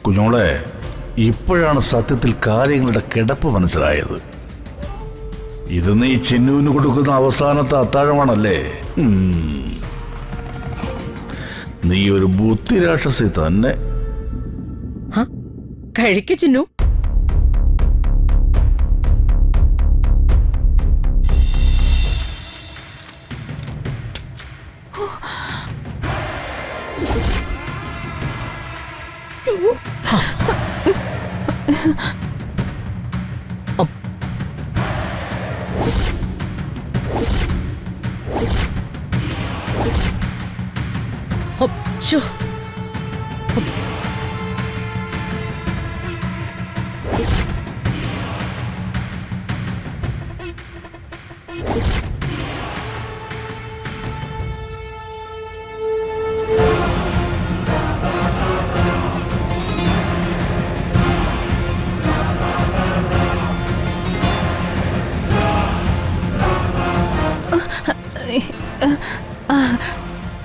കുഞ്ഞോളെ, ഇപ്പോഴാണ് സത്യത്തിൽ കാര്യങ്ങളുടെ കിടപ്പ് മനസ്സിലായത്. ഇത് നീ ചിന്നുവിന് കൊടുക്കുന്ന അവസാനത്തെ അത്താഴമാണല്ലേ? നീ ഒരു ബുദ്ധിരാക്ഷസി തന്നെ. കഴിക്ക് ചിന്നു. ഛോ,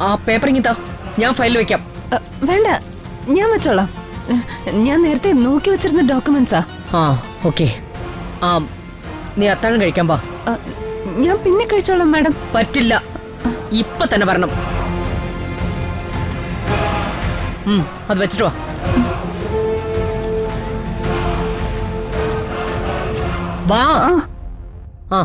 ആ പേപ്പർ ഇങ്ങിത്താ, ഞാൻ ഫയൽ വെക്കാം. വേണ്ട, ഞാൻ വെച്ചോളാം. ഞാൻ നേരത്തെ നോക്കി വെച്ചിരുന്ന ഡോക്യുമെന്റ്സാ. ആ ഓക്കെ. ആ നീ അത്താഴം കഴിക്കാൻ പാ. ഞാൻ പിന്നെ കഴിച്ചോളാം മാഡം. പറ്റില്ല, ഇപ്പൊ തന്നെ വരണം. അത് വെച്ചിട്ട് വാ. വാ. ആ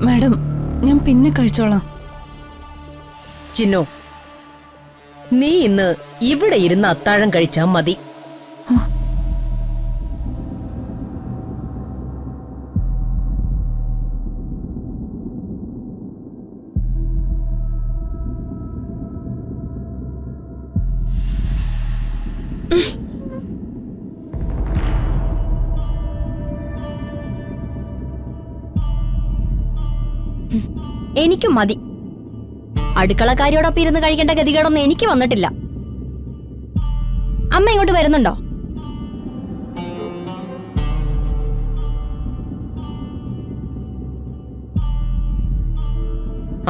മാഡം, ഞാൻ പിന്നെ കഴിച്ചോളാം. ചിന്നു, നീ ഇന്ന് ഇവിടെ ഇരുന്ന് അത്താഴം കഴിച്ചാ മതി. എനിക്കും മതി. അടുക്കളക്കാരിയോടൊപ്പം ഇരുന്ന് കഴിക്കേണ്ട ഗതികേടൊന്നും എനിക്ക് വന്നിട്ടില്ല. അമ്മ ഇങ്ങോട്ട് വരുന്നുണ്ടോ?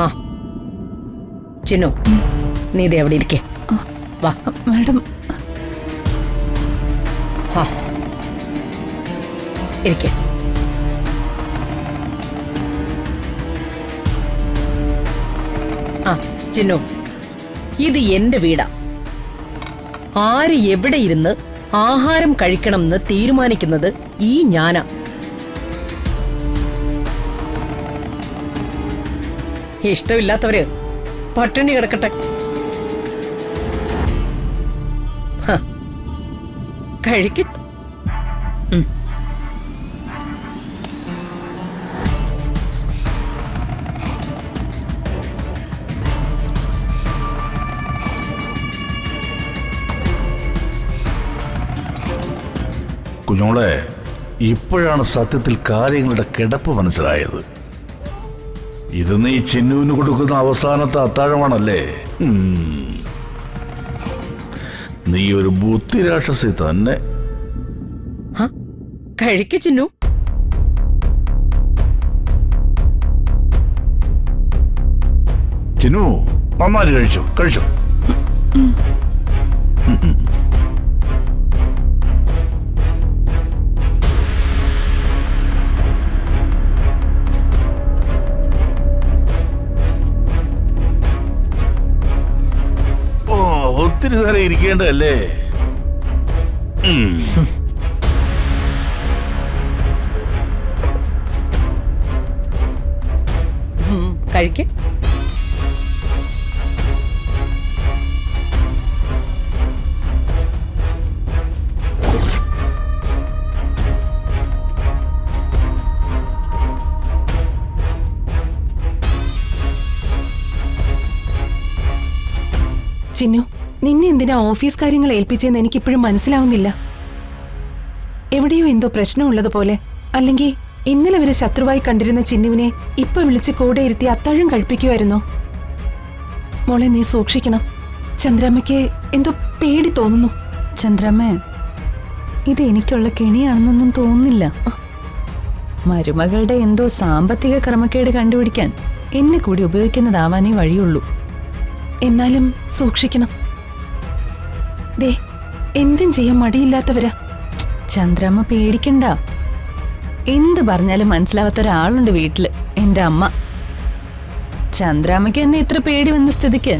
ആ ചിന്നു, നീ ഇത് എവിടെ ഇരിക്കേ? വാ മാഡം. ഇരിക്കേ. ആ ചിന്നു, ഇത് എന്റെ വീടാ. ആര് എവിടെ ഇരുന്ന് ആഹാരം കഴിക്കണമെന്ന് തീരുമാനിക്കുന്നത് ഈ ഞാനാ. ഇഷ്ടമില്ലാത്തവര് പട്ടിണി കിടക്കട്ടെ. കഴിക്ക. കുഞ്ഞോളെ, ഇപ്പോഴാണ് സത്യത്തിൽ കാര്യങ്ങളുടെ കിടപ്പ് മനസ്സിലായത്. ഇത് നീ ചിന്നുവിന് കൊടുക്കുന്ന അവസാനത്തെ അത്താഴമാണല്ലേ? നീ ഒരു ബുദ്ധിരാക്ഷസി തന്നെ. കഴിക്ക് ചിന്നു. ചിന്നു, നന്നായി കഴിച്ചു കഴിച്ചു. ഓ ഇത്തിരി നേരം ഇരിക്കേണ്ടതല്ലേ? കഴിക്ക്. ചിന്നു, നിന്നെ എന്തിനാ ഓഫീസ് കാര്യങ്ങൾ ഏൽപ്പിച്ചെന്ന് എനിക്കിപ്പോഴും മനസ്സിലാവുന്നില്ല. എവിടെയോ എന്തോ പ്രശ്നമുള്ളതുപോലെ. അല്ലെങ്കിൽ ഇന്നലെ വരെ ശത്രുവായി കണ്ടിരുന്ന ചിന്നുവിനെ ഇപ്പൊ വിളിച്ച് കൂടെ ഇരുത്തി അത്താഴം കഴിപ്പിക്കുമായിരുന്നോ? മോളെ, നീ സൂക്ഷിക്കണം. ചന്ദ്രമ്മയ്ക്ക് എന്തോ പേടി തോന്നുന്നു. ചന്ദ്രമ്മേ, ഇത് എനിക്കുള്ള കെണിയാണെന്നൊന്നും തോന്നുന്നില്ല. മരുമകളുടെ എന്തോ സാമ്പത്തിക ക്രമക്കേട് കണ്ടുപിടിക്കാൻ എന്നെ കൂടി ഉപയോഗിക്കുന്നതാവാനേ വഴിയുള്ളൂ. എന്നാലും സൂക്ഷിക്കണം. ദേ, എന്തും ചെയ്യാൻ മടിയില്ലാത്തവരാ. ചന്ദ്രമ്മ പേടിക്കണ്ട. എന്ത് പറഞ്ഞാലും മനസ്സിലാവാത്ത ഒരാളുണ്ട് വീട്ടില്, എന്റെ അമ്മ. ചന്ദ്രാമ്മയ്ക്ക് എന്നെ ഇത്ര പേടി വന്ന സ്ഥിതിക്ക്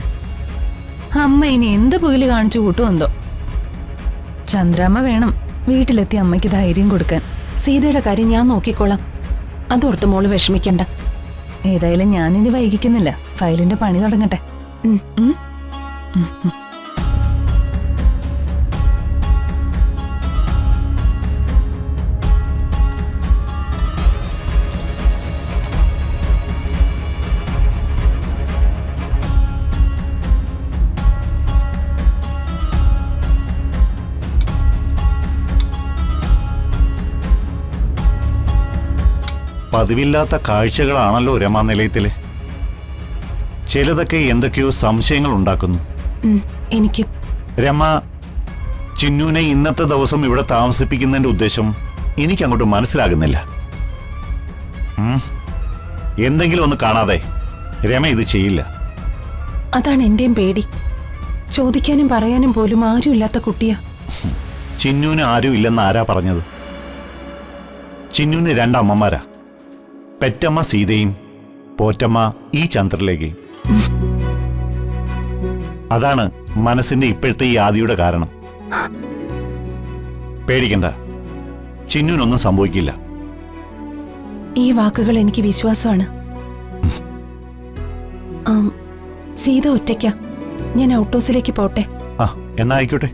അമ്മ ഇനി എന്ത് പുകില് കാണിച്ചു കൂട്ടുമെന്തോ. ചന്ദ്രാമ്മ വേണം വീട്ടിലെത്തി അമ്മയ്ക്ക് ധൈര്യം കൊടുക്കാൻ. സീതയുടെ കാര്യം ഞാൻ നോക്കിക്കോളാം. അതോർത്ത് മോള് വിഷമിക്കണ്ട. ഏതായാലും ഞാനിനി വൈകിക്കുന്നില്ല. ഫയലിന്റെ പണി തുടങ്ങട്ടെ. പതിവില്ലാത്ത കാഴ്ചകളാണല്ലോ രമാനിലയത്തിലെ. ചിലതൊക്കെ എന്തൊക്കെയോ സംശയങ്ങൾ ഉണ്ടാക്കുന്നു. എനിക്ക് രമ ചിന്നുവിനെ ഇന്നത്തെ ദിവസം ഇവിടെ താമസിപ്പിക്കുന്നതിന്റെ ഉദ്ദേശം എനിക്ക് അങ്ങോട്ട് മനസ്സിലാകുന്നില്ല. എന്തെങ്കിലും ഒന്ന് കാണാതെ രമ ഇത് ചെയ്യില്ല. അതാണ് എന്റെയും പേടി. ചോദിക്കാനും പറയാനും പോലും ആരുമില്ലാത്ത കുട്ടിയാ. ചിന്നുവിന് ആരും ഇല്ലെന്ന് ആരാ പറഞ്ഞത്? ചിന്നുവിന് രണ്ടമ്മമാരാ. പെറ്റമ്മ സീതയും പോറ്റമ്മ ഈ ചന്ദ്രലേഖയും. അതാണ് മനസ്സിന്റെ ഇപ്പോഴത്തെ ഈ ആദിയുടെ കാരണം. പേടിക്കണ്ട, ചിന്നുവിനൊന്നും സംഭവിക്കില്ല. ഈ വാക്കുകൾ എനിക്ക് വിശ്വാസമാണ്. സീത ഒറ്റയ്ക്കാ. ഞാൻ ഔട്ട് ഹൗസിലേക്ക് പോട്ടെ. ആ, എന്നാ ആയിക്കോട്ടെ.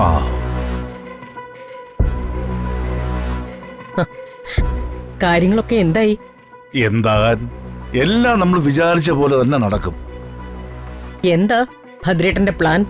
ആ, കാര്യങ്ങളൊക്കെ എന്തായി? എന്താകാൻ, എല്ലാം നമ്മൾ വിചാരിച്ച പോലെ തന്നെ നടക്കും. എന്താ ഭദ്രേട്ടന്റെ പ്ലാൻ?